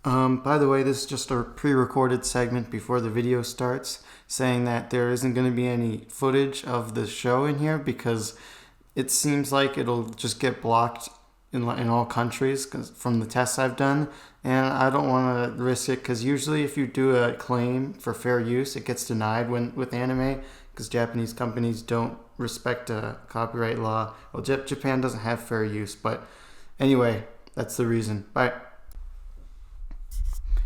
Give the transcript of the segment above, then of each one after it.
By the way, this is just a pre-recorded segment before the video starts, saying that there isn't going to be any footage of the show in here because it seems like it'll just get blocked in all countries from the tests I've done, and I don't want to risk it because usually if you do a claim for fair use, it gets denied with anime because Japanese companies don't respect copyright law. Well, Japan doesn't have fair use, but anyway, that's the reason. Bye.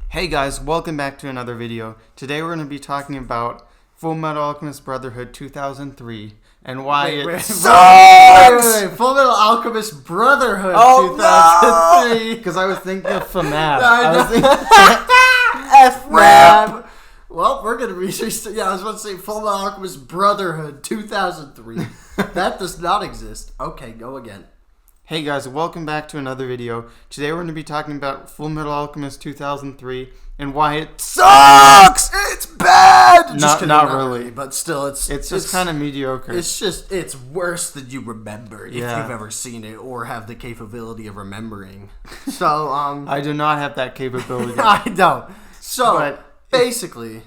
Hey guys, welcome back to another video. Today we're going to be talking about Fullmetal Alchemist Brotherhood 2003 and why it sucks! Wait. Fullmetal Alchemist Brotherhood 2003. Because I was thinking of FMAP. FMAP. Well, we're going to research. Yeah, I was about to say Fullmetal Alchemist Brotherhood 2003. That does not exist. Okay, go again. Hey guys, welcome back to another video. Today we're going to be talking about Fullmetal Alchemist 2003 and why it sucks! It's bad! Not really. But still, it's just kind of mediocre. It's worse than you remember if Yeah. you've ever seen it or have the capability of remembering. So, I do not have that capability. I don't. So, But basically,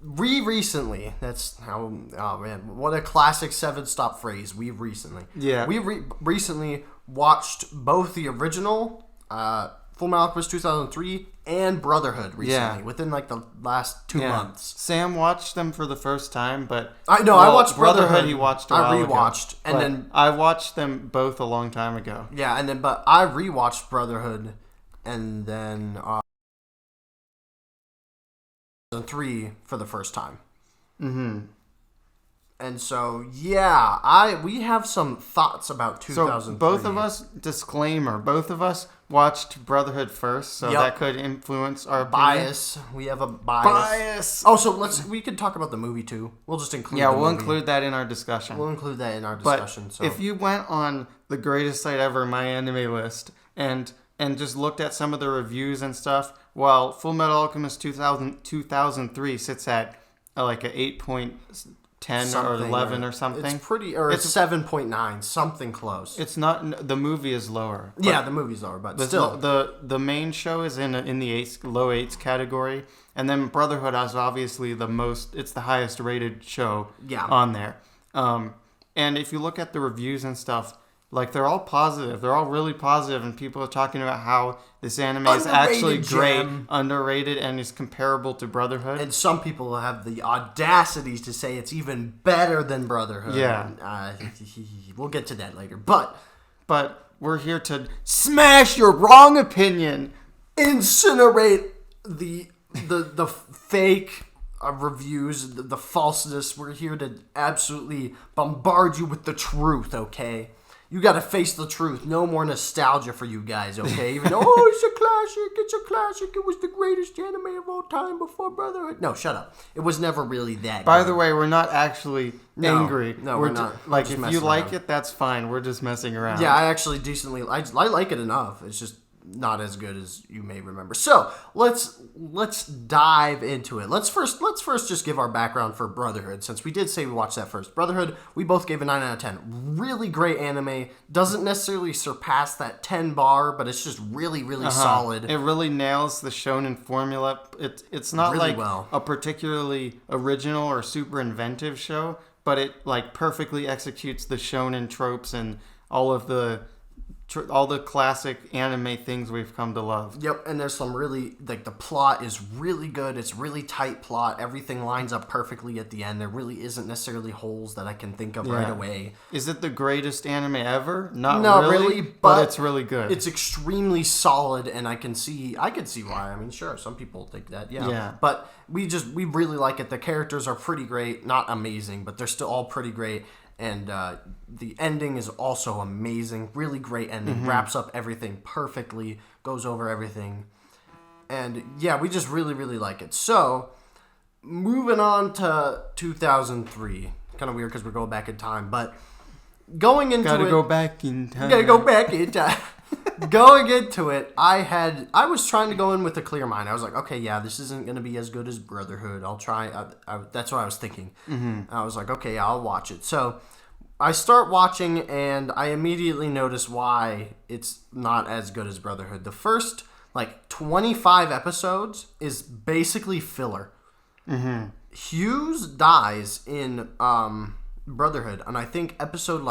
recently, that's how, oh man, what a classic 7-stop phrase, recently. Yeah. We recently watched both the original Fullmetal Alchemist 2003 and Brotherhood recently, within like the last 2 months. Sam watched them for the first time, but I watched Brotherhood. He watched a while ago, rewatched, and then I watched them both a long time ago. Yeah, but I rewatched Brotherhood, and then 2003 for the first time. Mm-hmm. And so, yeah, we have some thoughts about 2003. So both of us, disclaimer, both of us watched Brotherhood first, so that could influence our bias. opinion. We have a bias. Oh, so we could talk about the movie too. We'll just include. Yeah, the we'll movie. include that in our discussion. We'll include that in our discussion. But if you went on the greatest site ever, My Anime List, and just looked at some of the reviews and stuff, while Fullmetal Alchemist 2003 sits at like a 8.10 or 11 or something. It's pretty, or it's 7.9, something close. It's not. The movie is lower. Yeah, the movie's lower, but still, the main show is in the low 8s category, and then Brotherhood is obviously the most. It's the highest rated show on there. And if you look at the reviews and stuff, like they're all positive. They're all really positive, and people are talking about how this anime is actually great, underrated, and is comparable to Brotherhood. And some people have the audacities to say it's even better than Brotherhood. Yeah. We'll get to that later. But we're here to smash your wrong opinion. Incinerate the fake reviews, the falseness. We're here to absolutely bombard you with the truth, okay? You gotta face the truth. No more nostalgia for you guys, okay? Even though, it's a classic, it was the greatest anime of all time before Brotherhood. No, shut up. It was never really that By good. the way, we're not actually angry. No, we're not. Like, if you like it, that's fine. We're just messing around. Yeah, I actually I like it enough. It's just not as good as you may remember. So let's dive into it. Let's first just give our background for Brotherhood, since we did say we watched that first. Brotherhood, we both gave a 9 out of 10. Really great anime. Doesn't necessarily surpass that 10 bar, but it's just really, really solid. It really nails the shonen formula. It's not really like a particularly original or super inventive show, but it like perfectly executes the shonen tropes and all the classic anime things we've come to love. Yep, and there's some really, like, the plot is really good. It's really tight plot. Everything lines up perfectly at the end. There really isn't necessarily holes that I can think of right away. Is it the greatest anime ever? Not really, but it's really good. It's extremely solid, and I can see why. I mean, sure, some people think that, yeah. But we really like it. The characters are pretty great. Not amazing, but they're still all pretty great. And the ending is also amazing. Really great ending. Wraps up everything perfectly. Goes over everything. And yeah, we just really, really like it. So, moving on to 2003. Kind of weird because we're going back in time. But going into Gotta go back in time. Gotta go back in time. Going into it, I was trying to go in with a clear mind. I was like, okay, yeah, this isn't going to be as good as Brotherhood. I'll try. That's what I was thinking. I was like, okay, I'll watch it. So I start watching, and I immediately notice why it's not as good as Brotherhood. The first like 25 episodes is basically filler. Mm-hmm. Hughes dies in Brotherhood, and I think episode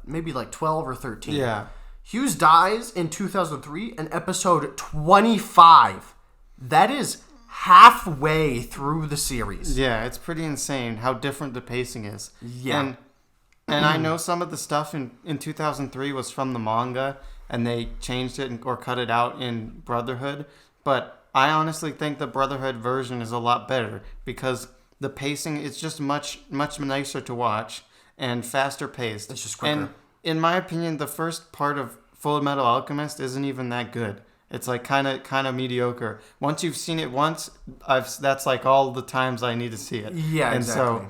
maybe like 12 or 13. Yeah. Hughes dies in 2003 in episode 25. That is halfway through the series. Yeah, it's pretty insane how different the pacing is. Yeah. And I know some of the stuff in 2003 was from the manga, and they changed it or cut it out in Brotherhood. But I honestly think the Brotherhood version is a lot better because the pacing is just much nicer to watch and faster paced. It's just quicker. And in my opinion, the first part of Fullmetal Alchemist isn't even that good. It's like kind of mediocre. Once you've seen it once, that's like all the times I need to see it. Yeah, exactly.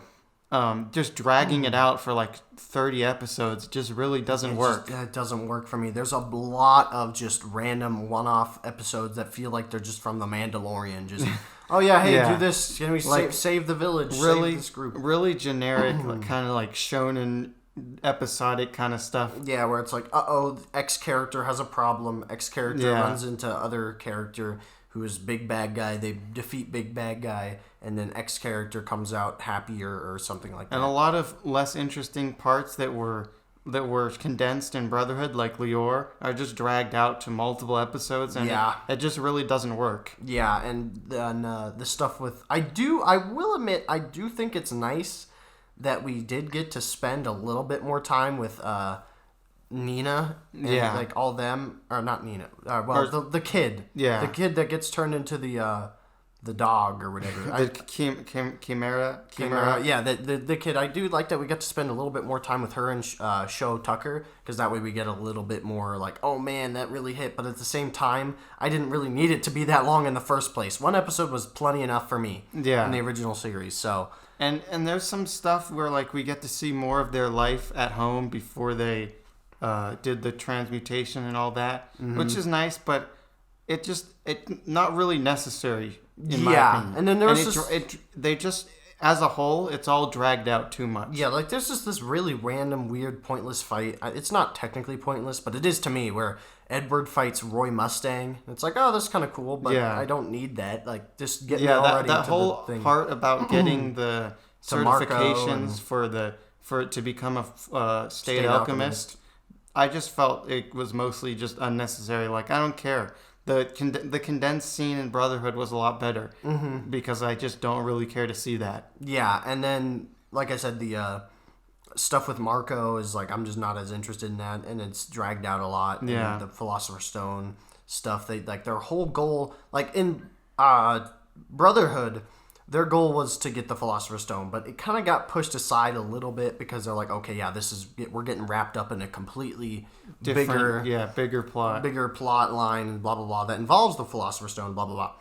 So just dragging it out for like 30 episodes just really doesn't work. It doesn't work for me. There's a lot of just random one-off episodes that feel like they're just from The Mandalorian. Just, oh yeah, hey, do this. Can we save the village? Really, save this group. Really generic, kind of like shonen episodic kind of stuff. Yeah, where it's like, X character has a problem. X character runs into other character who is big bad guy. They defeat big bad guy, and then X character comes out happier or something like that. And a lot of less interesting parts that were condensed in Brotherhood, like Lior, are just dragged out to multiple episodes, and it just really doesn't work. Yeah, and then the stuff with I will admit, I do think it's nice that we did get to spend a little bit more time with Nina and like all them, or not Nina, the kid, the kid that gets turned into the dog or whatever, the Chimera, yeah, the kid. I do like that we got to spend a little bit more time with her and show Tucker, because that way we get a little bit more like, oh man, that really hit. But at the same time, I didn't really need it to be that long in the first place. One episode was plenty enough for me in the original series. So and there's some stuff where like we get to see more of their life at home before they did the transmutation and all that, which is nice, but it not really necessary in my opinion. And then they just as a whole, it's all dragged out too much. Yeah, like there's just this really random, weird, pointless fight. It's not technically pointless, but it is to me, where Edward fights Roy Mustang. It's like, oh, that's kind of cool, but I don't need that. Like, just get me already that into whole the thing. part about getting the certifications for it to become a state alchemist. I just felt it was mostly just unnecessary. Like, I don't care. The condensed scene in Brotherhood was a lot better because I just don't really care to see that. Yeah, and then, like I said, the stuff with Marco is like, I'm just not as interested in that, and it's dragged out a lot. Yeah. And the Philosopher's Stone stuff, they like their whole goal, like in Brotherhood, their goal was to get the Philosopher's Stone, but it kind of got pushed aside a little bit because they're like, okay, yeah, we're getting wrapped up in a completely bigger plot line, and blah blah blah that involves the Philosopher's Stone, blah blah blah.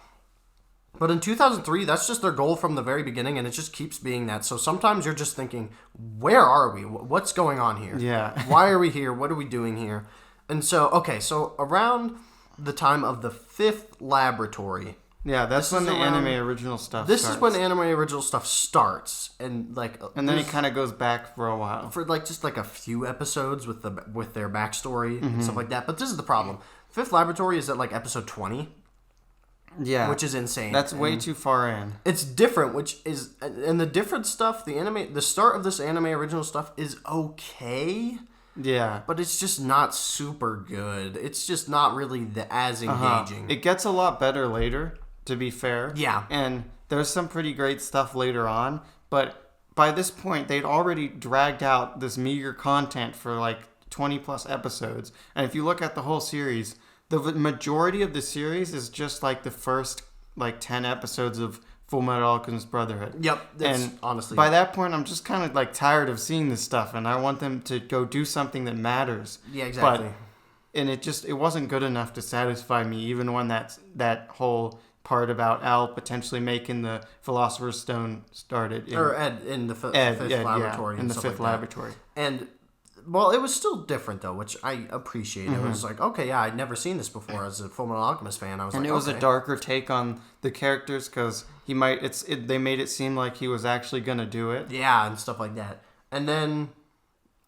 But in 2003, that's just their goal from the very beginning, and it just keeps being that. So sometimes you're just thinking, where are we? What's going on here? Yeah. Why are we here? What are we doing here? And so, so around the time of the 5th laboratory. Yeah, that's when the anime original stuff starts. This is when anime original stuff starts, and then it kind of goes back for a while. For just a few episodes with their backstory and stuff like that. But this is the problem. 5th Laboratory is at episode 20. Yeah. Which is insane. That's way too far in. It's different, and the different stuff, the start of this anime original stuff is okay. Yeah. But it's just not super good. It's just not really as engaging. It gets a lot better later, to be fair. Yeah. And there's some pretty great stuff later on, but by this point, they'd already dragged out this meager content for 20 plus episodes. And if you look at the whole series, the majority of the series is just the first 10 episodes of Fullmetal Alchemist Brotherhood. Yep, and honestly, by that point, I'm just kind of tired of seeing this stuff, and I want them to go do something that matters. Yeah, exactly. And it wasn't good enough to satisfy me, even when that whole part about Al potentially making the Philosopher's Stone started. Ed in the fifth laboratory. Yeah, in the 5th laboratory. And well, it was still different though, which I appreciate. It was okay, yeah, I'd never seen this before as a Fullmetal Alchemist fan. It was a darker take on the characters because they made it seem like he was actually gonna do it. Yeah, and stuff like that. And then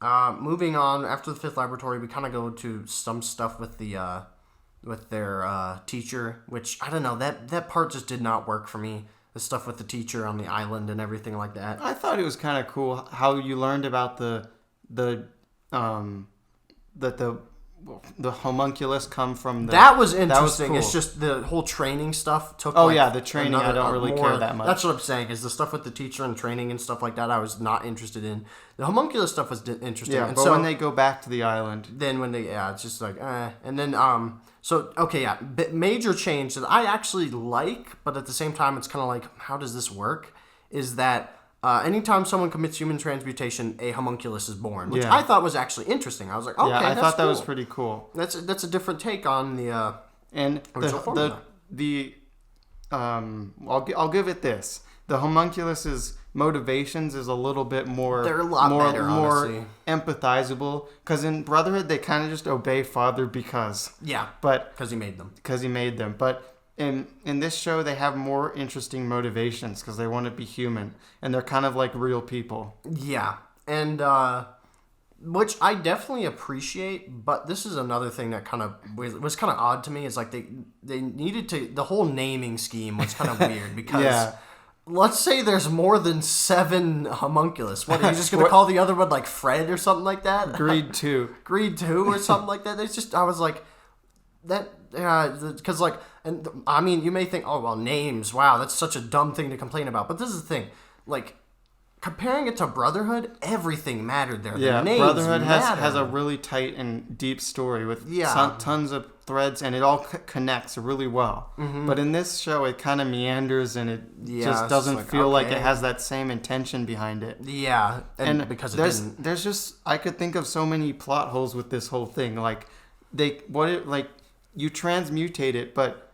moving on after the 5th laboratory, we kind of go to some stuff with the with their teacher, which I don't know, that part just did not work for me. The stuff with the teacher on the island and everything like that. I thought it was kind of cool how you learned about that the homunculus come from the... That was interesting. That was cool. It's just the whole training stuff took... the training I don't really care that much. That's what I'm saying, is the stuff with the teacher and training and stuff like that I was not interested in. The homunculus stuff was interesting. Yeah, and but when they go back to the island... Then when they... Yeah, it's just like, And then, major change that I actually like, but at the same time it's kind of like, how does this work? Is that... anytime someone commits human transmutation, a homunculus is born, which I thought was actually interesing. I was like, okay, I that's thought that cool. was pretty cool. That's a different take on the original formula. I'll give it this. The homunculus's motivations is a little bit more... They're a lot better, honestly. More empathizable. Because in Brotherhood, they kind of just obey Father because. Yeah, but because he made them. Because he made them. But... In this show, they have more interesting motivations because they want to be human, and they're kind of like real people. Yeah, and which I definitely appreciate. But this is another thing that kind of was kind of odd to me. Is like they needed to... The whole naming scheme was kind of weird because let's say there's more than 7 homunculus. What, are you just gonna call the other one like Fred or something like that? Greed 2. Greed 2 or something like that. It's just... I was like that. Because like, and I mean, you may think, oh well, names. Wow, that's such a dumb thing to complain about. But this is the thing, like comparing it to Brotherhood, everything mattered there. Yeah, the names Brotherhood has a really tight and deep story with tons of threads, and it all connects really well. Mm-hmm. But in this show, it kind of meanders, and it just doesn't feel like it has that same intention behind it. Yeah, and because there's just... I could think of so many plot holes with this whole thing. Like you transmutate it, but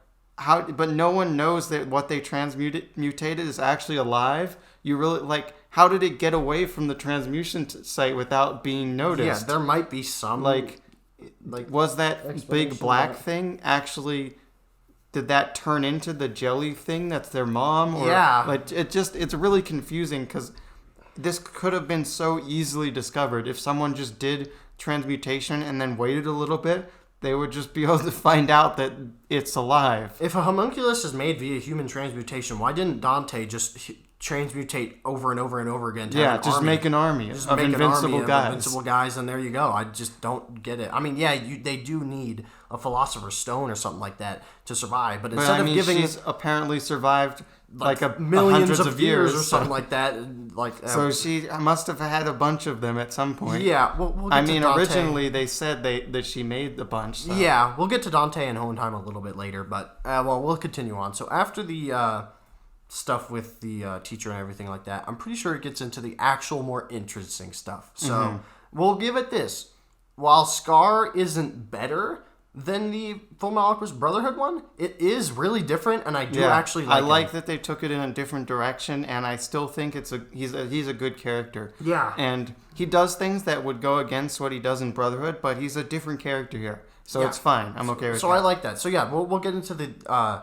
no one knows that what they transmutated is actually alive. You really how did it get away from the transmutation site without being noticed? Yeah, there might be some was that big black thing actually... Did that turn into the jelly thing that's their mom? Or, it's really confusing because this could have been so easily discovered if someone just did transmutation and then waited a little bit. They would just be able to find out that it's alive. If a homunculus is made via human transmutation, why didn't Dante just transmutate over and over and over again to have an army? Make an army of invincible guys. And there you go. I just don't get it. I mean, they do need a philosopher's stone or something like that to survive. But instead of giving... she's apparently survived millions of years or something like that. So she must have had a bunch of them at some point. Yeah, we'll get to Dante. Originally they said that she made the bunch. So. Yeah, we'll get to Dante and Hohenheim a little bit later, but we'll continue on. So after the stuff with the teacher and everything like that, I'm pretty sure it gets into the actual more interesting stuff. So we'll give it this: while Scar isn't better than the Fullmetal Alchemist Brotherhood one, it is really different, and I do actually like it. I like that they took it in a different direction, and I still think he's a good character. Yeah. And he does things that would go against what he does in Brotherhood, but he's a different character here. So it's fine. I'm okay with that. So I like that. So yeah, we'll get into the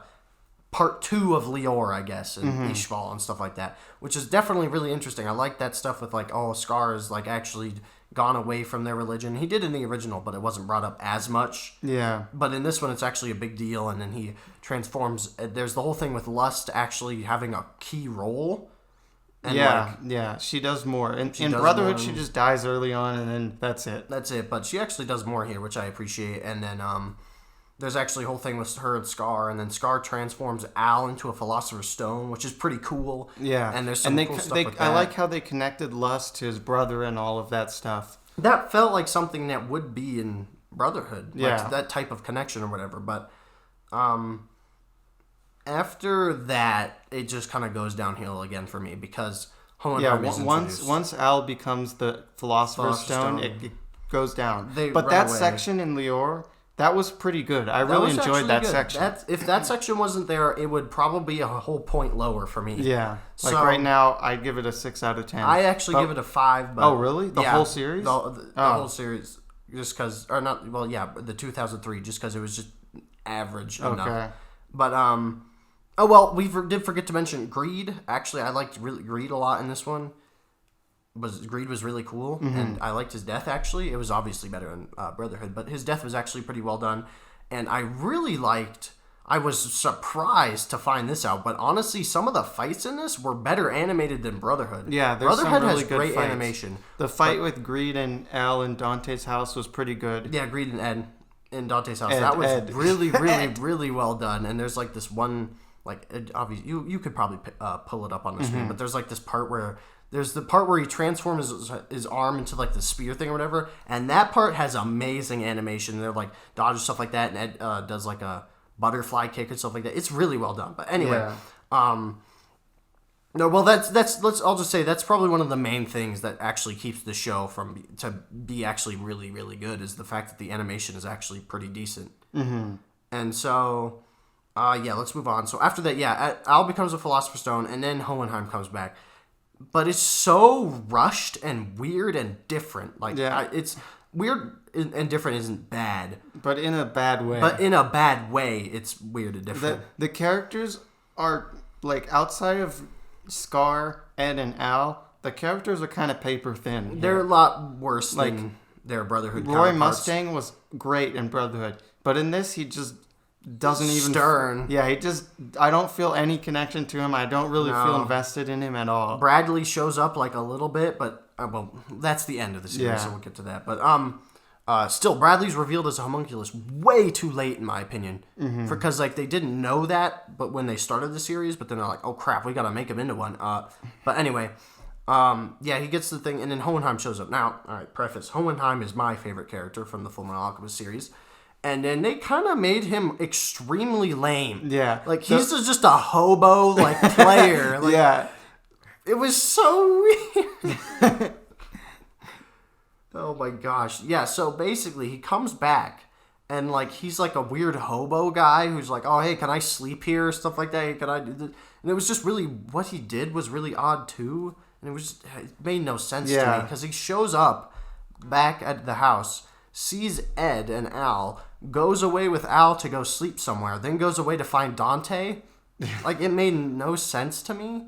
part 2 of Lior, I guess, and Ishval and stuff like that, which is definitely really interesting. I like that stuff with Scar is actually gone away from their religion. He did in the original, but it wasn't brought up as much. Yeah. But in this one, it's actually a big deal, and then he transforms. There's the whole thing with lust actually having a key role. And she does more. In Brotherhood, she just dies early on, and then that's it. That's it, but she actually does more here, which I appreciate. And then there's actually a whole thing with her and Scar, and then Scar transforms Al into a Philosopher's Stone, which is pretty cool. Yeah. And there's some cool stuff with that. I like how they connected lust to his brother and all of that stuff. That felt like something that would be in Brotherhood. Yeah. That type of connection or whatever. But after that, it just kind of goes downhill again for me because once Al becomes the Philosopher's Stone, it goes down. But that section in Lior... That was pretty good. I really enjoyed that section. If that section wasn't there, it would probably be a whole point lower for me. Yeah. Right now, I'd give it a 6 out of 10. I actually give it a 5. But oh, really? The whole series? The whole series. Just because... Or not... Well, yeah, the 2003, just because it was just average enough. But, we did forget to mention Greed. Actually, I liked Greed a lot in this one. Greed was really cool, and I liked his death, actually. It was obviously better in Brotherhood, but his death was actually pretty well done. and I really liked. I was surprised to find this out, but honestly, some of the fights in this were better animated than Brotherhood. Yeah, there's Brotherhood some really has good great fights. animation. The fight with Greed and Al in Dante's house was pretty good. Yeah, Greed and Ed in Dante's house. That was really, really, really well done. And there's like this one, like obviously you could probably pull it up on the screen, but there's like this part where he transforms his arm into like the spear thing or whatever, and that part has amazing animation. They're like dodge stuff like that, and Ed does like a butterfly kick and stuff like that. It's really well done. But anyway, no, well I'll just say that's probably one of the main things that actually keeps the show to be actually really, really good is the fact that the animation is actually pretty decent. Mm-hmm. And so, let's move on. So after that, Al becomes a Philosopher's Stone, and then Hohenheim comes back. But it's so rushed and weird and different. Like, it's weird and different isn't bad. But in a bad way. But in a bad way, it's weird and different. The characters are, like, outside of Scar, Ed, and Al, the characters are kind of paper thin. Here. They're a lot worse than their Brotherhood Roy Mustang was great in Brotherhood. But in this, he just doesn't even... Stern. Yeah, I don't feel any connection to him. I don't really feel invested in him at all. Bradley shows up, like, a little bit, but... well, that's the end of the series, so we'll get to that. But, still, Bradley's revealed as a homunculus way too late, in my opinion. Mm-hmm. Because, like, they didn't know that but when they started the series, but then they're like, oh, crap, we gotta make him into one. But anyway, he gets the thing, and then Hohenheim shows up. Now, all right, preface, Hohenheim is my favorite character from the Fullmetal Alchemist series. And then they kind of made him extremely lame. Yeah. Like, he's just a hobo, like, player. Like, yeah. It was so weird. Oh, my gosh. Yeah, so basically, he comes back, and, like, he's, like, a weird hobo guy who's like, oh, hey, can I sleep here? Stuff like that. Hey, can I do this? And it was just really, what he did was really odd, too. And it made no sense to me, because he shows up back at the house, sees Ed and Al, goes away with Al to go sleep somewhere, then goes away to find Dante. Like, it made no sense to me.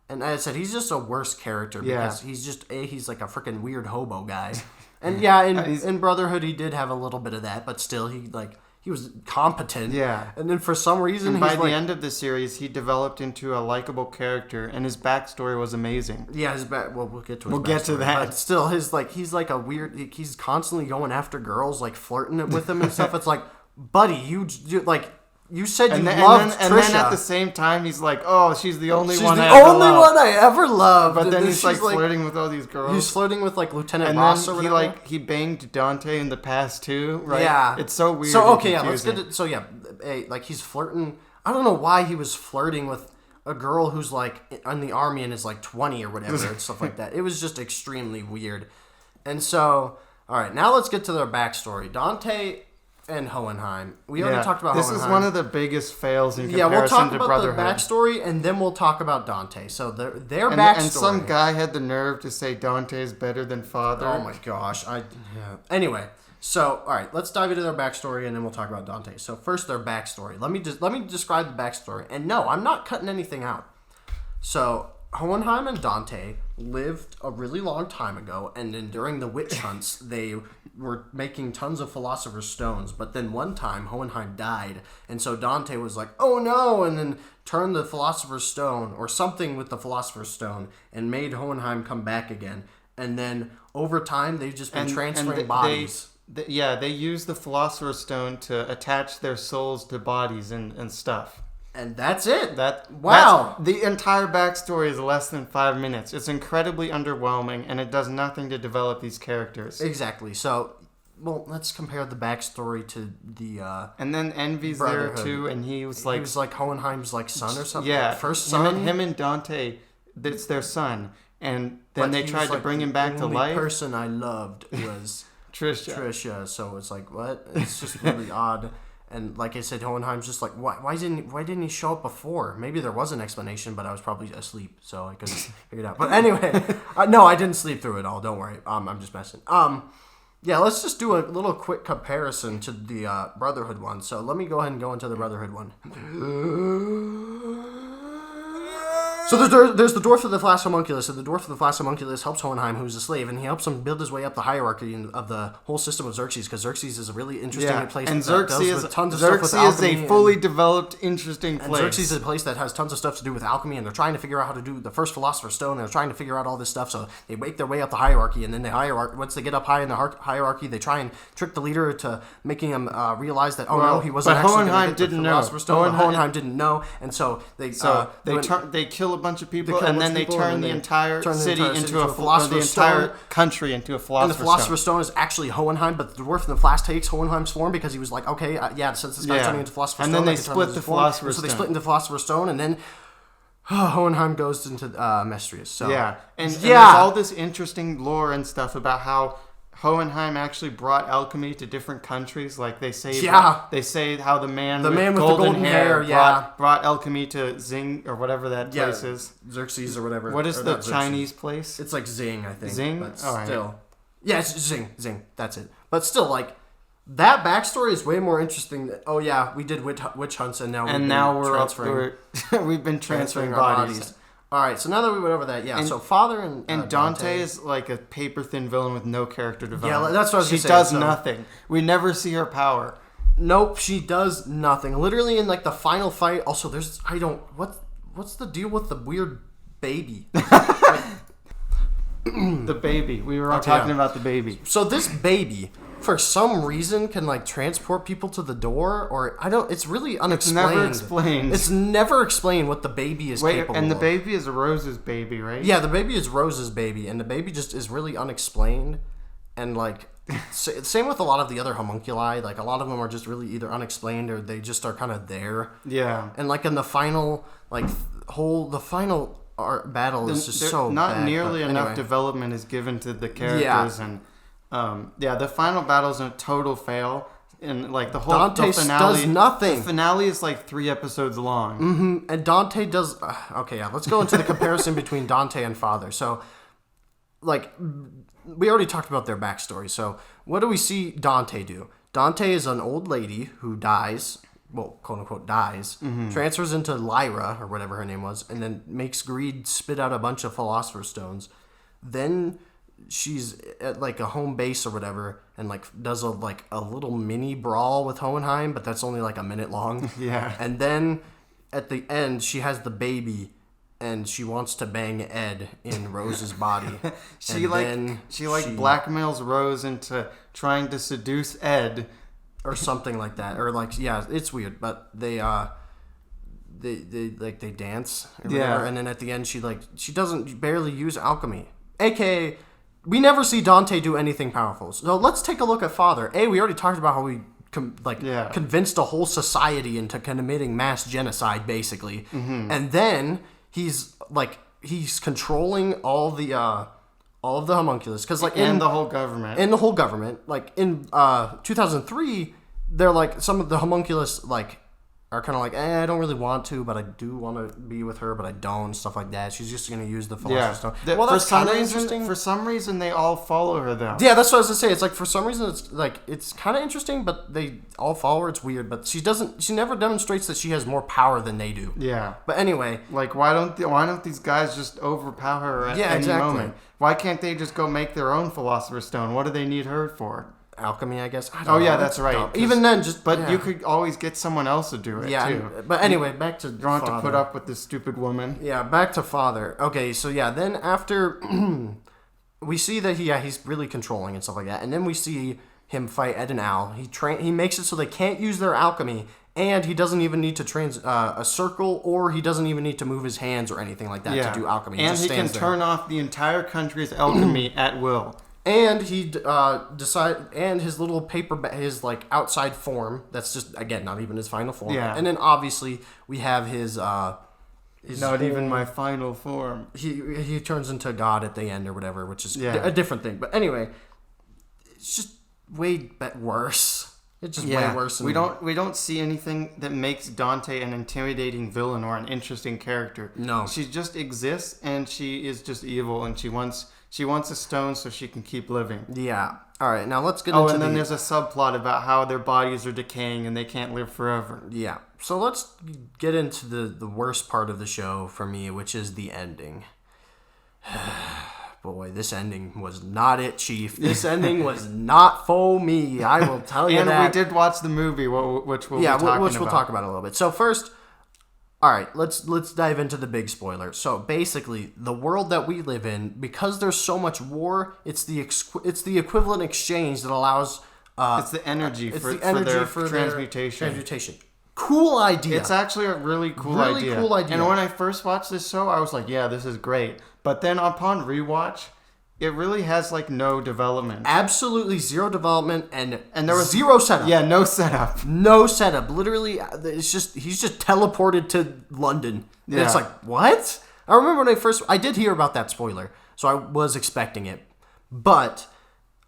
And as I said, he's just a worse character because he's like a freaking weird hobo guy. And in Brotherhood, he did have a little bit of that, but still, he was competent. Yeah. And then for some reason, by the end of the series, he developed into a likable character, and his backstory was amazing. Yeah, well, we'll get to his backstory. We'll get to that. But still, he's like a weird. He's constantly going after girls, like flirting with them and stuff. It's like, buddy, you like. You said you loved Trisha. And then at the same time, he's like, oh, she's the only one I ever loved. But then he's like flirting with all these girls. He's flirting with like Lieutenant Ross or whatever. And then he banged Dante in the past too, right? Yeah. It's so weird. So, okay, let's get it. So, like he's flirting. I don't know why he was flirting with a girl who's like in the army and is like 20 or whatever and stuff like that. It was just extremely weird. And so, all right, now let's get to their backstory. Dante and Hohenheim. We already talked about Hohenheim. This is one of the biggest fails in comparison to Brotherhood. Yeah, we'll talk about the backstory, and then we'll talk about Dante. So their backstory. And some guy had the nerve to say Dante is better than Father. Oh my gosh. Anyway, so, all right, let's dive into their backstory, and then we'll talk about Dante. So first, their backstory. Let me describe the backstory. And no, I'm not cutting anything out. So Hohenheim and Dante lived a really long time ago, and then during the witch hunts, they were making tons of Philosopher's Stones, but then one time Hohenheim died, and so Dante was like, oh no, and then turned the Philosopher's Stone, or something with the Philosopher's Stone, and made Hohenheim come back again. And then over time, they've just been transferring bodies. They use the Philosopher's Stone to attach their souls to bodies and stuff. And that's it. Wow. The entire backstory is less than 5 minutes. It's incredibly underwhelming, and it does nothing to develop these characters. Exactly. So, well, let's compare the backstory to the and then Envy's Brotherhood. There too, and he was like Hohenheim's like son or something. Yeah, first son. Him and Dante, it's their son, and then they tried to bring him back to life. The only person I loved was Trisha. So it's like, what? It's just really odd. And like I said, Hohenheim's just like, why didn't he show up before? Maybe there was an explanation, but I was probably asleep, so I couldn't figure it out. But anyway, no, I didn't sleep through it all. Don't worry. I'm just messing. Let's just do a little quick comparison to the Brotherhood one. So let me go ahead and go into the Brotherhood one. So there's the Dwarf of the Flask Homunculus, and the Dwarf of the Flask Homunculus helps Hohenheim, who's a slave, and he helps him build his way up the hierarchy of the whole system of Xerxes, because Xerxes is a really interesting place. And Xerxes is a fully developed, interesting place. And Xerxes is a place that has tons of stuff to do with alchemy, and they're trying to figure out how to do the first Philosopher's Stone, and they're trying to figure out all this stuff, so they make their way up the hierarchy, and then once they get up high in the hierarchy, they try and trick the leader to making him realize that, he wasn't actually going to get the Philosopher's Stone. Hohenheim didn't know, and so they kill a bunch of people, and then they turn the entire city into a Philosopher's Stone. The entire country into a Philosopher's Stone. And the Philosopher's Stone is actually Hohenheim, but the Dwarf in the Flask takes Hohenheim's form because he was like, okay, since this guy's turning into Philosopher's Stone, and then they split the Philosopher's Stone. So they split into Philosopher's Stone, and then Hohenheim goes into Mestrius. So and there's all this interesting lore and stuff about how Hohenheim actually brought alchemy to different countries. Like they say how the man with the golden hair brought alchemy to Xing or whatever that place is. Xerxes or whatever. What is the Chinese place? It's like Xing, I think. Xing? But still. Yeah, it's Xing. That's it. But still, like, that backstory is way more interesting. We did witch hunts, and we've been transferring bodies. All right, so now that we went over that, so Father and Dante is like a paper-thin villain with no character development. Yeah, that's what I was going to say. She does nothing. We never see her power. Nope, she does nothing. Literally in like the final fight. Also, what's the deal with the weird baby? The baby. We were all talking about the baby. So this baby, for some reason, can like transport people to the door, or it's really unexplained. It's never explained. It's never explained what the baby is capable of. And the baby is Rose's baby, right? Yeah, the baby is Rose's baby, and the baby just is really unexplained. And like, same with a lot of the other homunculi. Like a lot of them are just really either unexplained or they just are kind of there. Yeah. And like in the final, battle is just so not bad, nearly enough development is given to the characters, and the final battle is a total fail, and like the finale does nothing. The finale is like 3 episodes long. Mm-hmm. And Dante does let's go into the comparison between Dante and Father. So like we already talked about their backstory, so what do we see Dante do? Dante is an old lady who dies, well, quote unquote dies, transfers into Lyra, or whatever her name was, and then makes Greed spit out a bunch of Philosopher's Stones. Then she's at like a home base or whatever, and like does a little mini brawl with Hohenheim, but that's only like a minute long. Yeah. And then at the end, she has the baby, and she wants to bang Ed in Rose's body. She blackmails Rose into trying to seduce Ed. Or something like that, or like it's weird, but they dance or whatever, and then at the end she doesn't barely use alchemy, aka we never see Dante do anything powerful. So let's take a look at Father. We already talked about how we convinced a whole society into committing mass genocide basically, and then he's controlling all of the homunculus, because in the whole government, like in 2003, they're like some of the homunculus are kind of like, I don't really want to, but I do want to be with her, but I don't, stuff like that. She's just going to use the Philosopher's Stone. Well, that's kind of interesting. For some reason, they all follow her, though. Yeah, that's what I was going to say. It's like, for some reason, it's kind of interesting, but they all follow her. It's weird, but she never demonstrates that she has more power than they do. Yeah. But anyway. Like, why don't these guys just overpower her at any moment? Why can't they just go make their own Philosopher's Stone? What do they need her for? Alchemy, I guess. I don't know. Yeah, that's right. Even then, you could always get someone else to do it too. But anyway, back to you don't have to put up with this stupid woman. Yeah, back to Father. Okay, so then after we see that he's really controlling and stuff like that, and then we see him fight Ed and Al. He makes it so they can't use their alchemy, and he doesn't even need to a circle, or he doesn't even need to move his hands or anything like that to do alchemy. And he can turn off the entire country's alchemy at will. And he and his little his outside form, that's just, again, not even his final form. Yeah. And then obviously we have his not even my final form. He turns into God at the end or whatever, which is a different thing. But anyway, it's just way worse. It's just way worse. We don't see anything that makes Dante an intimidating villain or an interesting character. No. She just exists, and she is just evil, and she wants a stone so she can keep living. Yeah. All right, now let's get into and then there's a subplot about how their bodies are decaying and they can't live forever. Yeah. So let's get into the worst part of the show for me, which is the ending. Boy, this ending was not it, Chief. This ending was not for me. I will tell you that. And we did watch the movie, which we'll be talking about. We'll talk about a little bit. So first, all right, let's dive into the big spoiler. So basically, the world that we live in, because there's so much war, it's the equivalent exchange that allows. It's the energy for their transmutation. Cool idea. It's actually a really cool idea. And when I first watched this show, I was like, yeah, this is great. But then upon rewatch, it really has like no development. Absolutely zero development and there was zero setup. Yeah, no setup. No setup. Literally, he's just teleported to London. And it's like, what? I remember when I did hear about that spoiler, so I was expecting it. But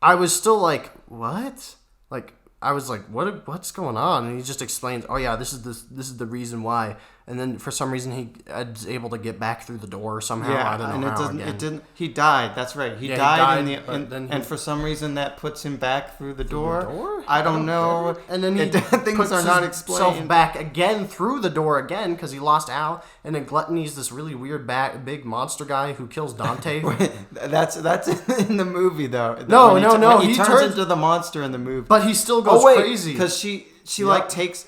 I was still like, what? Like, I was like, what's going on? And he just explains, oh yeah, this is the reason why. And then for some reason he was able to get back through the door somehow. Yeah, I don't know how again. It didn't. He died. That's right. He died and for some reason that puts him back through the door. I don't know. And then things are not explained. Himself back again through the door again because he lost Al. And then Gluttony's this really weird big monster guy who kills Dante. that's in the movie though. No. He turns into the monster in the movie. But he still goes crazy because she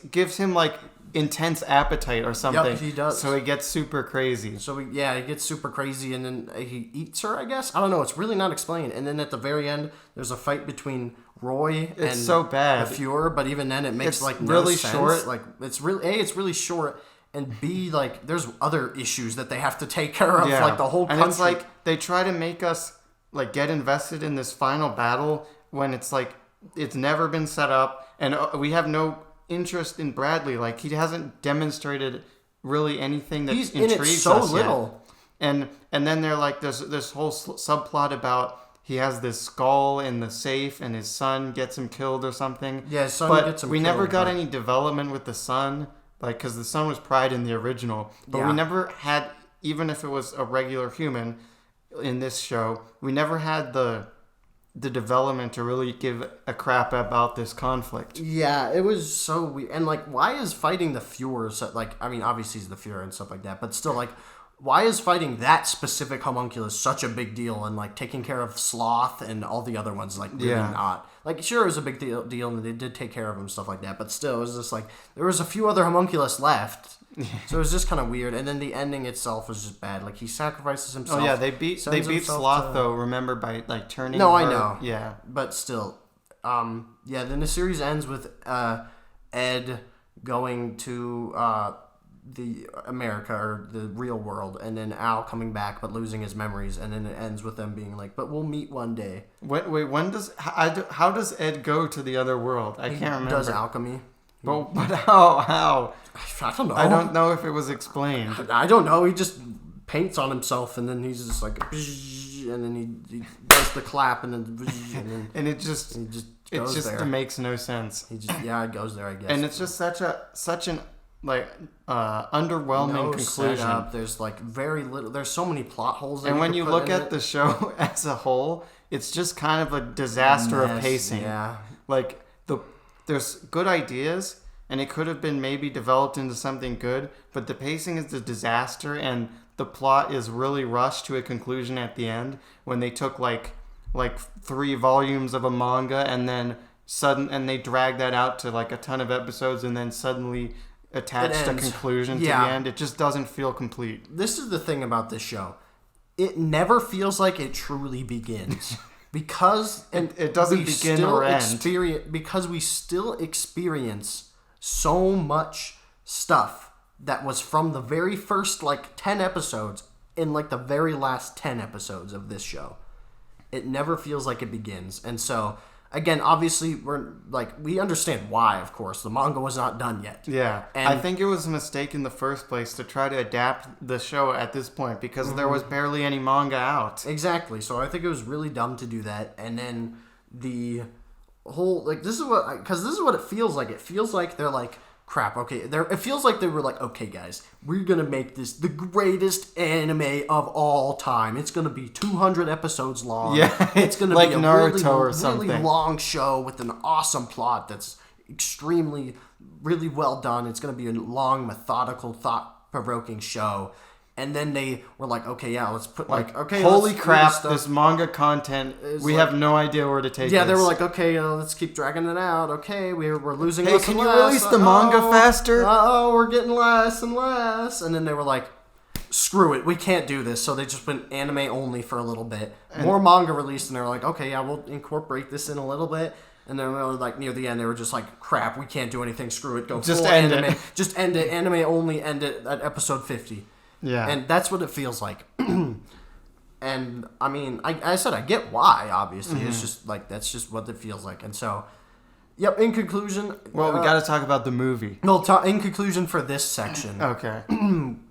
gives him like intense appetite or something. Yep, he does. So he gets super crazy. He gets super crazy and then he eats her, I guess. I don't know. It's really not explained. And then at the very end, there's a fight between Roy and so bad. the Fuhrer, but even then it makes it's no really sense. Short. Like it's really short, and B, like there's other issues that they have to take care of, like the whole country. And it's like they try to make us like get invested in this final battle when it's like it's never been set up and we have no interest in Bradley. Like he hasn't demonstrated really anything that intrigues us little yet. And then they're like there's this whole subplot about he has this skull in the safe and his son gets him killed or something. Yeah, his son gets him killed. We never got any development with the son, like because the son was Pride in the original, but we never had, even if it was a regular human in this show, we never had the development to really give a crap about this conflict. Yeah, it was so weird. And like, why is fighting the Fuhrer so, like, I mean, obviously he's the Fuhrer and stuff like that, but still, like, why is fighting that specific homunculus such a big deal and like taking care of Sloth and all the other ones like really not? Like, sure, it was a big deal and they did take care of him and stuff like that, but still, it was just like there was a few other homunculus left. So it was just kind of weird, and then the ending itself was just bad. Like he sacrifices himself. Oh yeah, they beat Sloth though. Remember by like turning. No, I know. Yeah, but still, Then the series ends with Ed going to the America or the real world, and then Al coming back but losing his memories, and then it ends with them being like, "But we'll meet one day." Wait, how does Ed go to the other world? I can't remember. Does alchemy. But how? I don't know. I don't know if it was explained. I don't know. He just paints on himself, and then he's just like, and then he does the clap, and then and it just makes no sense. It goes there, I guess. And it's just such an like underwhelming conclusion. Setup. There's like very little. There's so many plot holes. And when you look at the show as a whole, it's just kind of a disaster of pacing. Yeah, like there's good ideas, and it could have been maybe developed into something good, but the pacing is a disaster, and the plot is really rushed to a conclusion at the end when they took like 3 volumes of a manga and then they drag that out to like a ton of episodes and then suddenly attached a conclusion to the end. It just doesn't feel complete. This is the thing about this show. It never feels like it truly begins. Because it doesn't begin or end. Because we still experience so much stuff that was from the very first 10 episodes in the very last 10 episodes of this show. It never feels like it begins. And so, again, obviously we understand why, of course. The manga was not done yet. Yeah. And I think it was a mistake in the first place to try to adapt the show at this point because there was barely any manga out. Exactly. So I think it was really dumb to do that. And then the whole this is what it feels like. It feels like they're crap, okay, it feels like they were like, okay, guys, we're gonna make this the greatest anime of all time. It's gonna be 200 episodes long. Yeah, it's gonna like be a Naruto or something. really long show with an awesome plot that's extremely, really well done. It's gonna be a long, methodical, thought-provoking show. And then they were like, okay, yeah, let's put okay, holy crap, this manga content, we have no idea where to take it. Yeah, they were like, okay, let's keep dragging it out. Okay, we're losing less and less. Hey, can you release the manga faster? We're getting less and less. And then they were like, screw it, we can't do this. So they just went anime only for a little bit. More manga released, and they were like, okay, yeah, we'll incorporate this in a little bit. And then like near the end, they were just like, crap, we can't do anything, screw it, go just full end anime. it. Just end it, anime only, end it at episode 50. Yeah. And that's what it feels like. And, I mean, I said I get why, obviously. It's just, like, that's just what it feels like. And so, yep, in conclusion... Well, we got to talk about the movie. No, in conclusion for this section... Okay.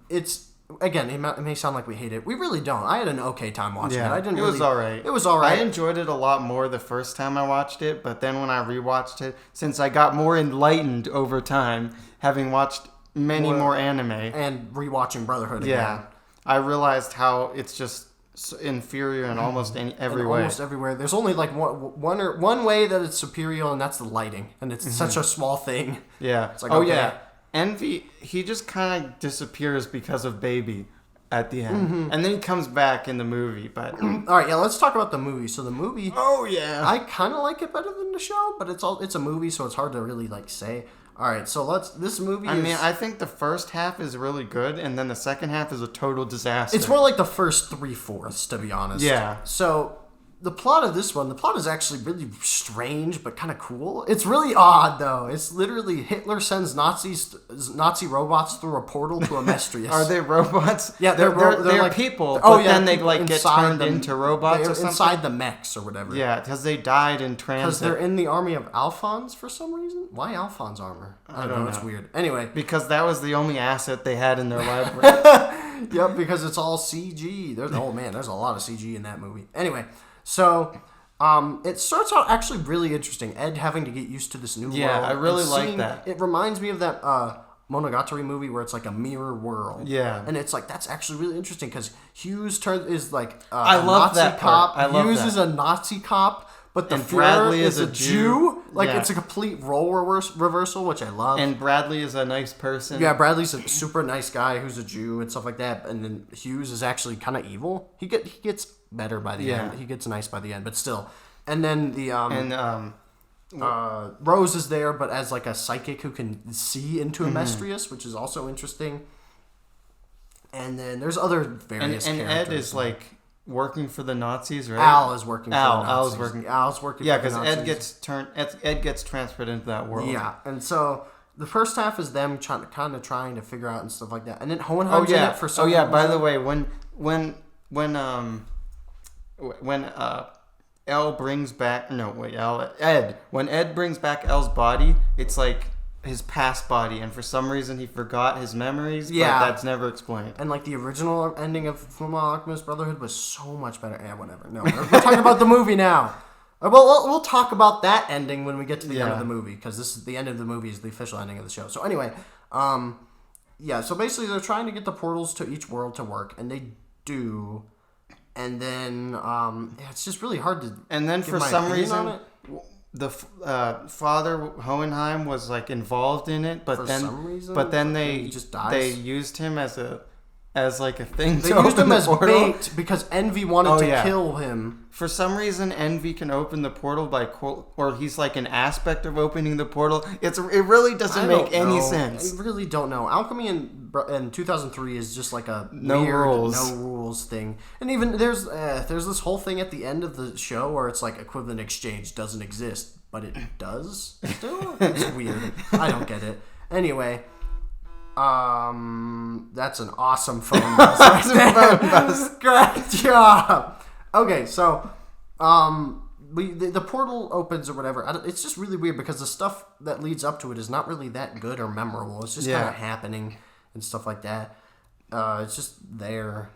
It's... Again, it may sound like we hate it. We really don't. I had an okay time watching it. It was alright. It was alright. I enjoyed it a lot more the first time I watched it, but then when I rewatched it, since I got more enlightened over time, having watched... many more anime and rewatching Brotherhood again. Yeah, I realized how it's just inferior in almost every way. Almost everywhere. There's only like one way that it's superior, and that's the lighting. And it's such a small thing. Yeah. It's like, okay. Yeah. Envy, he just kind of disappears because of Baby at the end, and then he comes back in the movie. But all right, yeah, let's talk about the movie. So the movie. Oh yeah. I kind of like it better than the show, but it's a movie, so it's hard to really like say. All right, so this movie I think the first half is really good, and then the second half is a total disaster. It's more like the first 3/4, to be honest. Yeah. So the plot of this one, the plot is actually really strange, but kind of cool. It's really odd, though. It's literally Hitler sends Nazi robots through a portal to Amestria. Are they robots? Yeah, they're like people, but then they like get turned into robots or something? Inside the mechs or whatever. Yeah, because they died in transit. Because they're in the army of Alphonse for some reason. Why Alphonse armor? I don't know. It's weird. Anyway. Because that was the only asset they had in their library. Yep, because it's all CG. There's a lot of CG in that movie. Anyway. So, it starts out actually really interesting. Ed having to get used to this new world. Yeah, I really like that. It reminds me of that Monogatari movie where it's like a mirror world. Yeah. And it's like, that's actually really interesting because Hughes is like I a love Nazi that cop. Part. I love Hughes that. is a Nazi cop, but the Bradley is a Jew. Like, yeah. it's a complete role reversal, which I love. And Bradley is a nice person. Yeah, Bradley's a super nice guy who's a Jew and stuff like that. And then Hughes is actually kind of evil. He gets better by the end. He gets nice by the end, but still. And then the Rose is there, but as like a psychic who can see into Amestrius, which is also interesting. And then there's other various and characters. Ed is like working for the Nazis, right? Al is working for the Nazis. Al's working. Yeah, because Ed gets transferred into that world. Yeah, and so the first half is them trying to figure out and stuff like that, and then Hohenheim's in it for some reason. By the way, when when Ed brings back El's body, it's like his past body, and for some reason he forgot his memories. Yeah, but that's never explained. And like the original ending of Fullmetal Alchemist Brotherhood was so much better. Yeah, whatever. No, we're talking about the movie now. Well, we'll talk about that ending when we get to the end of the movie, because this is the end of the movie is the official ending of the show. So anyway, so basically they're trying to get the portals to each world to work, and they do. And then it's just really hard to. And then for some reason, the father Hohenheim was like involved in it, but then they just dies. They used him as like a thing. They used him as bait because Envy wanted to kill him. For some reason, Envy can open the portal or he's like an aspect of opening the portal. It really doesn't make any sense. I really don't know. Alchemy in 2003 is just like a no rules thing. And even there's this whole thing at the end of the show where it's like equivalent exchange doesn't exist, but it does still. It's weird. I don't get it. Anyway. That's an awesome phone buzz. Great job. Okay, so, the portal opens or whatever. It's just really weird because the stuff that leads up to it is not really that good or memorable. It's just kind of happening and stuff like that. It's just there.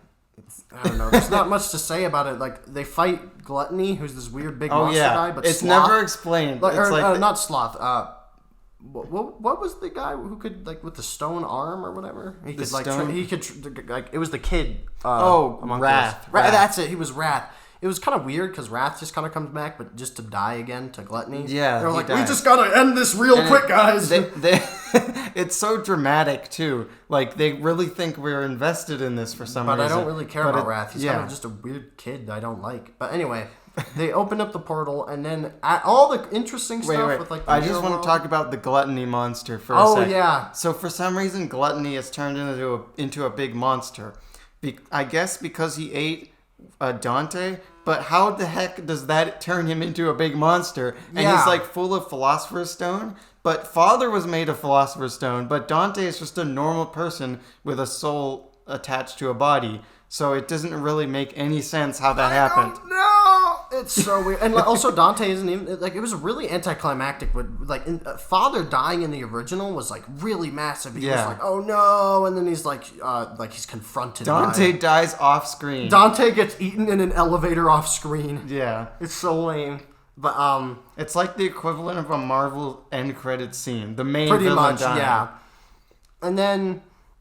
I don't know. There's not much to say about it. Like, they fight Gluttony, who's this weird big monster guy, but it's Sloth, never explained. not Sloth. what was the guy who could like with the stone arm or whatever? He The could like stone- it was the kid. Wrath. That's it. He was Wrath. It was kind of weird because Wrath just kind of comes back, but just to die again to Gluttony. Yeah, they're like, dies. we just gotta end this real quick, guys. It's so dramatic too. Like they really think we're invested in this for some reason. But I don't really care about Wrath. He's kind of just a weird kid I don't like. But anyway, they open up the portal, and then all the interesting stuff with like. The I just want to talk about the Gluttony monster for a second. Oh yeah. So for some reason, Gluttony has turned into a big monster. I guess because he ate Dante, but how the heck does that turn him into a big monster? And he's like full of Philosopher's Stone, but Father was made of Philosopher's Stone, but Dante is just a normal person with a soul attached to a body. So it doesn't really make any sense how that happened. No, it's so weird. And also Dante isn't even like, it was really anticlimactic. But like Father dying in the original was like really massive. He was like, oh no, and then he's like he's confronted. Dante dies off screen. Dante gets eaten in an elevator off screen. Yeah, it's so lame. But it's like the equivalent of a Marvel end credit scene. The main pretty villain much, dying. yeah. And then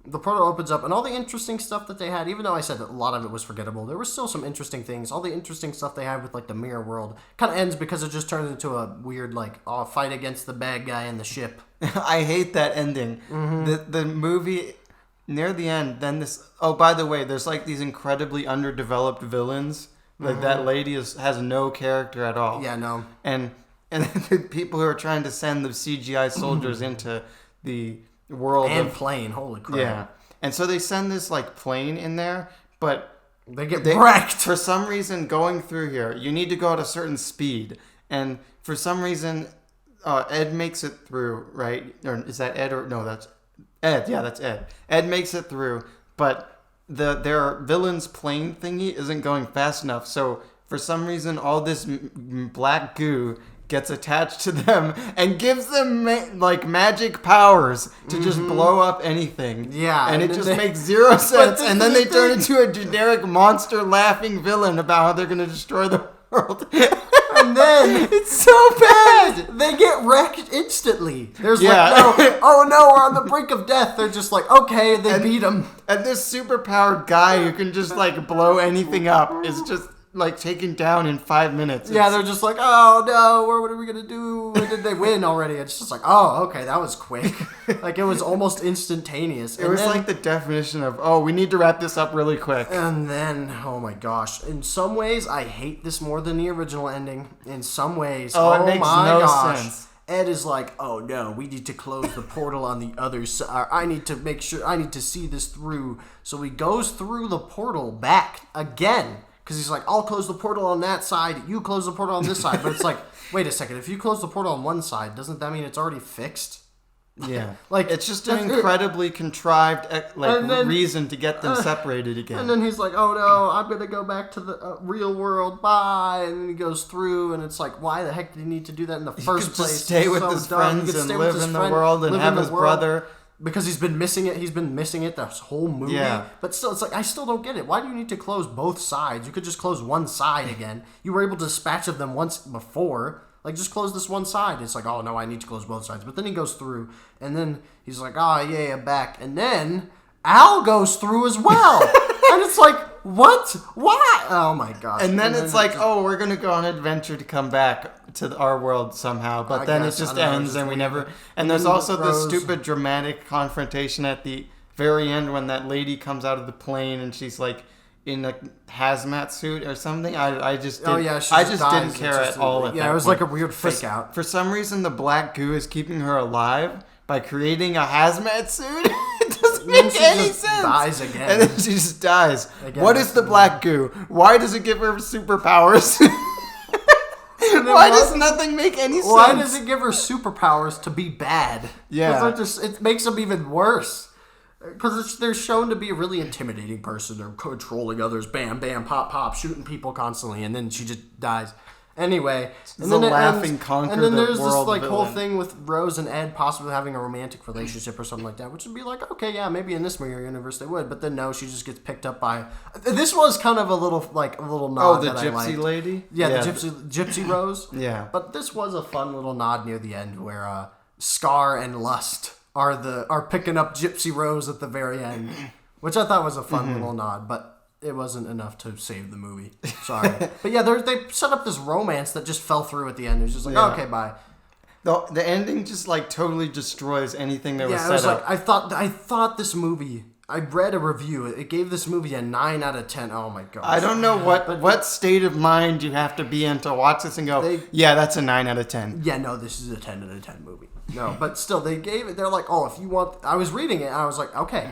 the portal opens up, and all the interesting stuff that they had, even though I said that a lot of it was forgettable, there was still some interesting things. All the interesting stuff they had with, like, the mirror world kind of ends because it just turns into a weird, like, fight against the bad guy in the ship. I hate that ending. Mm-hmm. The movie, near the end, then this... Oh, by the way, there's, like, these incredibly underdeveloped villains. Like, that lady has no character at all. Yeah, no. And the people who are trying to send the CGI soldiers into the... world and plane, holy crap. Yeah. And so they send this like plane in there, but they get wrecked. For some reason, going through here, you need to go at a certain speed. And for some reason, Ed makes it through, right? Or is that Ed? Or no, that's Ed. Yeah, that's Ed. Ed makes it through, but their villain's plane thingy isn't going fast enough. So for some reason, all this black goo gets attached to them and gives them magic powers to just blow up anything. Yeah. And it just makes zero sense. And then they turn into a generic monster laughing villain about how they're going to destroy the world. And then it's so bad. They get wrecked instantly. There's no, oh no, we're on the brink of death. They're just like, okay, they beat him. And this superpowered guy who can just like blow anything up is just like taken down in 5 minutes. Yeah, they're just like, oh no, what are we gonna do? When did they win already? It's just like, oh, okay, that was quick. Like it was almost instantaneous. It was like the definition of, oh, we need to wrap this up really quick. And then, oh my gosh, in some ways, I hate this more than the original ending. In some ways, it makes no sense. Ed is like, oh no, we need to close the portal on the other side. I need to see this through. So he goes through the portal back again. Because he's like, I'll close the portal on that side, you close the portal on this side. But it's like, wait a second, if you close the portal on one side, doesn't that mean it's already fixed? Yeah. Like, it's just an incredibly contrived reason to get them separated again. And then he's like, oh no, I'm going to go back to the real world, bye. And then he goes through, and it's like, why the heck did he need to do that in the first place? Just stay with his friends and live in the world and have his brother. Because he's been missing it. He's been missing it this whole movie. Yeah. But still, it's like, I still don't get it. Why do you need to close both sides? You could just close one side again. You were able to dispatch of them once before. Like, just close this one side. It's like, oh, no, I need to close both sides. But then he goes through, and then he's like, oh, yeah, I'm back. And then Al goes through as well. And it's like, what? Why? Oh, my gosh. And then it's like, oh, we're going to go on an adventure to come back to our world somehow. But then it just ends, and we never... And there's also this stupid dramatic confrontation at the very end when that lady comes out of the plane, and she's like in a hazmat suit or something. I just didn't care at all at that Yeah, it was point. like a weird fake out. For some reason, the black goo is keeping her alive by creating a hazmat suit. It doesn't make any sense. Dies again. And then she just dies. Again, what is the black goo? Why does it give her superpowers? Why does nothing make any sense? Why does it give her superpowers to be bad? Yeah. It makes them even worse. Because they're shown to be a really intimidating person. They're controlling others. Bam, bam, pop, pop, shooting people constantly. And then she just dies. Anyway, and then there's this like whole thing with Rose and Ed possibly having a romantic relationship or something like that, which would be like, okay, yeah, maybe in this mirror universe they would, but then no, she just gets picked up by. This was kind of a little nod. Oh, the gypsy lady. Yeah, the gypsy Rose. Yeah, but this was a fun little nod near the end where Scar and Lust are picking up Gypsy Rose at the very end, which I thought was a fun little nod, but it wasn't enough to save the movie. Sorry. But yeah, they set up this romance that just fell through at the end. It was just like, okay, bye. The ending just like totally destroys anything that was set up. Like I thought this movie. I read a review. It gave this movie a 9 out of 10. Oh my god! I don't know what state of mind you have to be in to watch this and go, yeah, that's a 9 out of 10. Yeah, no, this is a 10 out of 10 movie. No, but still, they gave it. They're like, oh, if you want. I was reading it, and I was like, okay.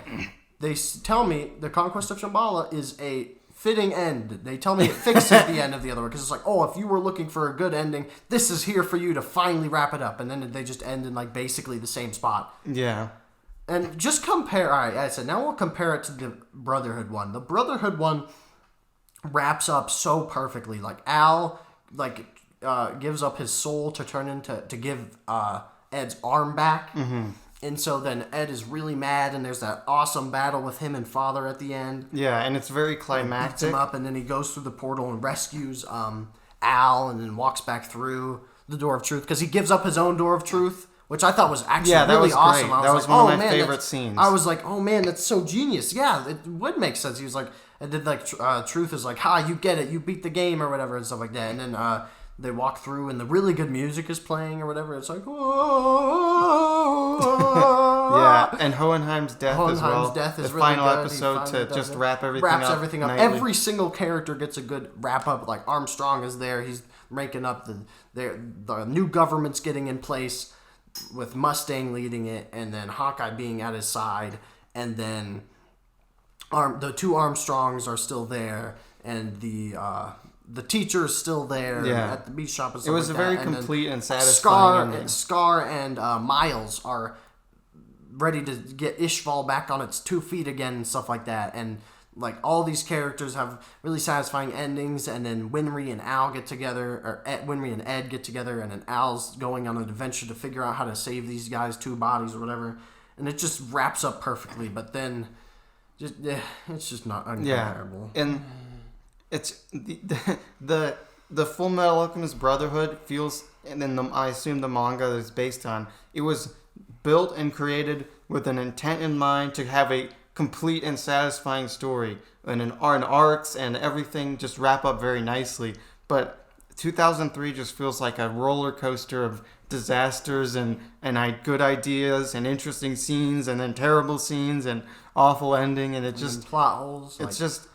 They tell me the Conquest of Shamballa is a fitting end. They tell me it fixes the end of the other one because it's like, oh, if you were looking for a good ending, this is here for you to finally wrap it up, and then they just end in like basically the same spot. Yeah. And just compare. All right, I said now we'll compare it to the Brotherhood one. The Brotherhood one wraps up so perfectly. Like Al, gives up his soul to turn into to give Ed's arm back, and so then Ed is really mad, and there's that awesome battle with him and Father at the end. Yeah, and it's very climactic. Beats him up, and then he goes through the portal and rescues Al, and then walks back through the Door of Truth because he gives up his own Door of Truth. Which I thought was actually really awesome. That was one of my favorite scenes. I was like, oh man, that's so genius. Yeah, it would make sense. He was like, and then like Truth is like, ha, you get it, you beat the game or whatever and stuff like that. And then they walk through and the really good music is playing or whatever. It's like, whoa. Yeah, and Hohenheim's death as well. Hohenheim's death is the really final good. episode to just wrap everything up. Every single character gets a good wrap up. Like Armstrong is there. He's ranking up. The new government's getting in place, with Mustang leading it, and then Hawkeye being at his side, and then the two Armstrongs are still there, and the teacher is still there at the beach shop. And stuff it was like a very that. complete and satisfying. Scar and Miles are ready to get Ishval back on its 2 feet again and stuff like that, and like all these characters have really satisfying endings, and then Winry and Al get together, or Winry and Ed get together, and then Al's going on an adventure to figure out how to save these guys' 2 bodies or whatever, and it just wraps up perfectly. But then, it's just not uncomparable. Yeah, and it's the Fullmetal Alchemist Brotherhood feels, and then I assume the manga that it's based on, it was built and created with an intent in mind to have a complete and satisfying story, and an arcs and everything just wrap up very nicely. But 2003 just feels like a roller coaster of disasters and good ideas and interesting scenes, and then terrible scenes and awful ending, and it just and plot holes. It's just,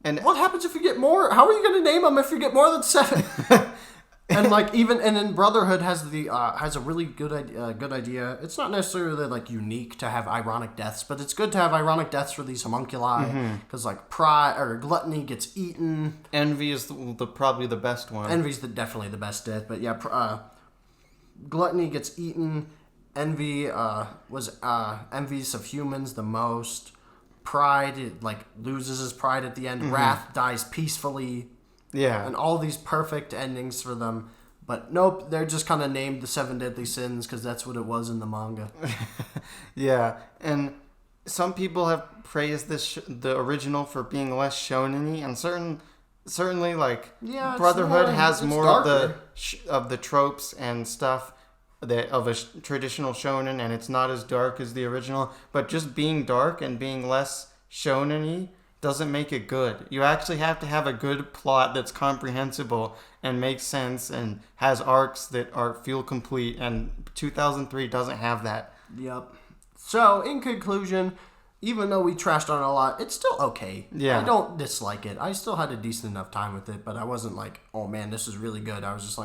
and what happens if you get more? How are you going to name them if you get more than 7? And like and then Brotherhood has a really good idea. It's not necessarily like unique to have ironic deaths, but it's good to have ironic deaths for these homunculi because like pride or gluttony gets eaten. Envy is probably the best one. Envy's definitely the best death, but yeah, gluttony gets eaten. Envy was envious of humans the most. Pride loses his pride at the end. Wrath dies peacefully. Yeah. And all these perfect endings for them. But nope, they're just kind of named the 7 Deadly Sins because that's what it was in the manga. Yeah. And some people have praised the original for being less shonen-y, and certainly Brotherhood has more of the tropes and stuff of a traditional shonen, and it's not as dark as the original. But just being dark and being less shonen-y doesn't make it good. You actually have to have a good plot that's comprehensible and makes sense and has arcs that feel complete, and 2003 doesn't have that. Yep. So, in conclusion, even though we trashed on it a lot, it's still okay. Yeah. I don't dislike it. I still had a decent enough time with it, but I wasn't like, oh man, this is really good. I was just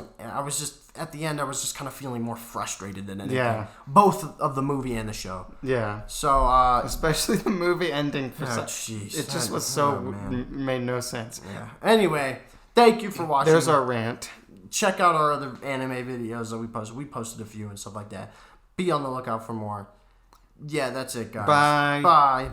at the end, I was just kind of feeling more frustrated than anything. Yeah. Both of the movie and the show. Yeah. So, especially the movie ending. Jeez. It just was made no sense. Yeah. Anyway, thank you for watching. There's our rant. Check out our other anime videos that we posted. We posted a few and stuff like that. Be on the lookout for more. Yeah, that's it, guys. Bye. Bye.